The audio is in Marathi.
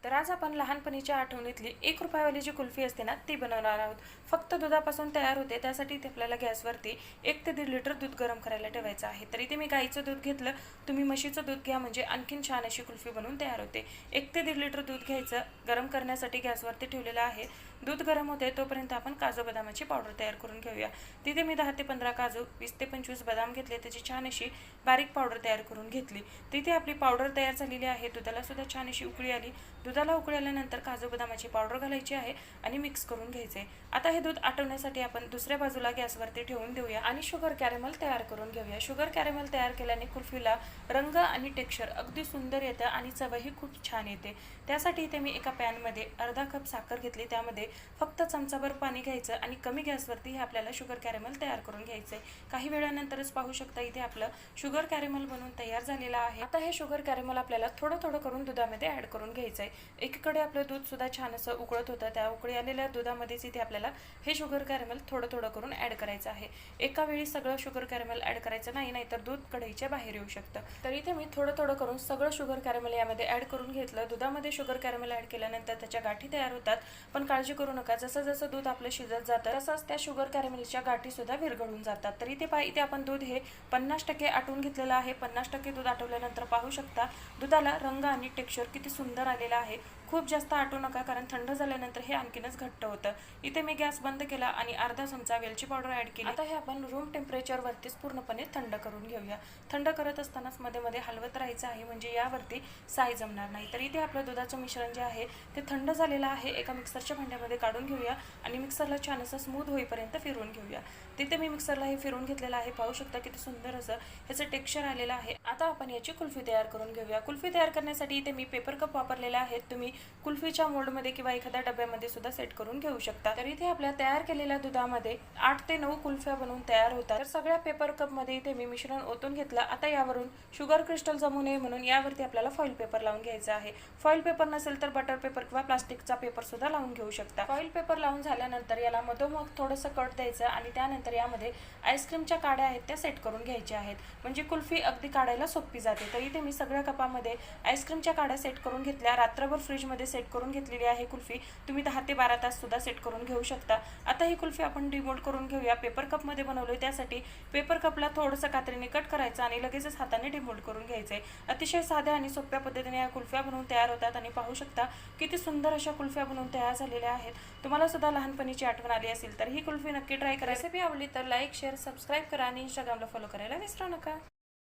तर आज आपण लहानपणीच्या आठवणीतली 1 रुपयावाली जी कुल्फी असते ना ती बनवणार आहोत। फक्त दुधापासून तयार होते, त्यासाठी ते आपल्याला गॅसवरती 1 ते 1.5 लिटर दूध गरम करायला ठेवायचं आहे। तरी ते मी गाईचं दूध घेतलं, तुम्ही म्हशीचं दूध घ्या म्हणजे आणखीन छान अशी कुल्फी बनवून तयार होते। 1 ते 1.5 लिटर दूध घ्यायचं, गरम करण्यासाठी गॅसवरती ठेवलेलं आहे। दूध गरम होते तोपर्यंत आपण काजू बदामाची पावडर तयार करून घेऊया। तिथे मी 10 ते 15 काजू, 20 ते 25 बदाम घेतले, त्याची छान अशी बारीक पावडर तयार करून घेतली। तिथे आपली पावडर तयार झालेली आहे। दुधाला सुद्धा छान अशी उकळी आली। दुधाला उकळी आल्यानंतर काजू बदामाची पावडर घालायची आहे आणि मिक्स करून घ्यायचे। आता हे दूध आटवण्यासाठी आपण दुसऱ्या बाजूला गॅसवरती ठेवून देऊया आणि शुगर कॅरेमल तयार करून घेऊया। शुगर कॅरेमल तयार केल्याने कुल्फीला रंग आणि टेक्स्चर अगदी सुंदर येतं आणि चवही खूप छान येते। त्यासाठी इथे मी एका पॅनमध्ये अर्धा कप साखर घेतली, त्यामध्ये फक्त चमचाभर पाणी घ्यायचं आणि कमी गॅसवरती हे आपल्याला शुगर कॅरेमल तयार करून घ्यायचंय। काही वेळानंतरच पाहू शकता इथे आपलं शुगर कॅरेमल बनवून तयार झालेलं आहे। आता हे शुगर कॅरेमल आपल्याला थोडं थोडं करून दुधामध्ये ऍड करून घ्यायचंय। एकीकडे आपलं दूध सुद्धा छान असं उकळत होतं, त्या उकळी आलेल्या दुधामध्येच इथे आपल्याला हे शुगर कॅरेमल थोडं थोडं करून ऍड करायचं आहे। एका वेळी सगळं शुगर कॅरेमल ऍड करायचं नाही, नाहीतर दूध कढईच्या बाहेर येऊ शकतं। तर इथे मी थोडं थोडं करून सगळं शुगर कॅरेमल यामध्ये ऍड करून घेतलं। दुधामध्ये शुगर कॅरेमल ऍड केल्यानंतर त्याच्या गाठी तयार होतात, पण काळजी करू नका, जसं जसं दूध आपलं शिजत जातं तसंच त्या शुगर कॅरेमलच्या गाठी सुद्धा विरघळून जातात। तर इथे आपण दूध हे 50% आटवून घेतलेलं आहे। 50% दूध आटवल्यानंतर पाहू शकता दुधाला रंग आणि टेक्स्चर किती सुंदर आलेला आहे। खूप जास्त आटवू नका, कारण थंड झाल्यानंतर हे आणखीनच घट्ट होतं। इथे मी गॅस बंद केला आणि अर्धा चमचा वेलची पावडर ऍड केली। आता हे आपण रूम टेम्परेचर वरतीच पूर्णपणे थंड करून घेऊया। थंड करत असतानाच मध्ये मध्ये हलवत राहायचं आहे, म्हणजे यावरती साय जमणार नाही। तर इथे आपलं दुधाचं मिश्रण जे आहे ते थंड झालेलं आहे। एका मिक्सरच्या भांड्यामध्ये काढून घेऊया आणि मिक्सरला छान असं स्मूथ होईपर्यंत फिरवून घेऊया। तिथे मी मिक्सरला हे फिरवून घेतलेलं आहे। पाहू शकता किती सुंदर असं ह्याचं टेक्स्चर आलेलं आहे। आता आपण याची कुल्फी तयार करून घेऊया। कुल्फी तयार करण्यासाठी इथे मी पेपर कप वापरलेले आहेत, तुम्ही कुल्फीच्या मोल्डमध्ये किंवा एखाद्या डब्यामध्ये सुद्धा सेट करून घेऊ शकता। तर इथे आपल्या तयार केलेल्या दुधामध्ये 8 ते 9 कुल्फ्या बनवून तयार होतात। तर सगळ्या पेपर कप मध्ये इथे मी मिश्रण ओतून घेतलं। आता यावरून शुगर क्रिस्टल जमू नये म्हणून यावरती आपल्याला फॉइल पेपर लावून घ्यायचा आहे। फॉइल पेपर नसेल तर बटर पेपर किंवा प्लास्टिकचा पेपर सुद्धा लावून घेऊ शकता। फॉइल पेपर लावून झाल्यानंतर याला मधोमध थोडंसं कट द्यायचं आणि त्यानंतर यामध्ये आईस्क्रीमच्या काड्या आहेत त्या सेट करून घ्यायच्या आहेत, म्हणजे कुल्फी अगदी काढायला सोपी जाते। तर इथे मी सगळ्या कपामध्ये आईस्क्रीमच्या काड्या सेट करून घेतल्या। रात्रभर फ्रीजमध्ये सेट करून घेतलेली आहे कुल्फी, तुम्ही 10 ते 12 तास सुद्धा सेट करून घेऊ शकता। आता ही कुल्फी आपण डिमोल्ड करून घेऊया। पेपर कप मध्ये बनवलोय, त्यासाठी पेपर कपला थोडंसं कात्रीने कट करायचं आणि लगेचच हाताने डिमोल्ड करून घ्यायचंय। अतिशय साध्या आणि सोप्या पद्धतीने या कुल्फ्या बनवून तयार होतात आणि पाहू शकता किती सुंदर अशा कुल्फ्या बनवून तयार झालेल्या आहेत। तुम्हाला सुद्धा लहानपणीची आठवण आली असेल तर ही कुल्फी नक्की ट्राय करा। रेसिपी आवडली तर लाईक, शेअर, सबस्क्राईब करा आणि इंस्टाग्रामला फॉलो करायला विसरू नका।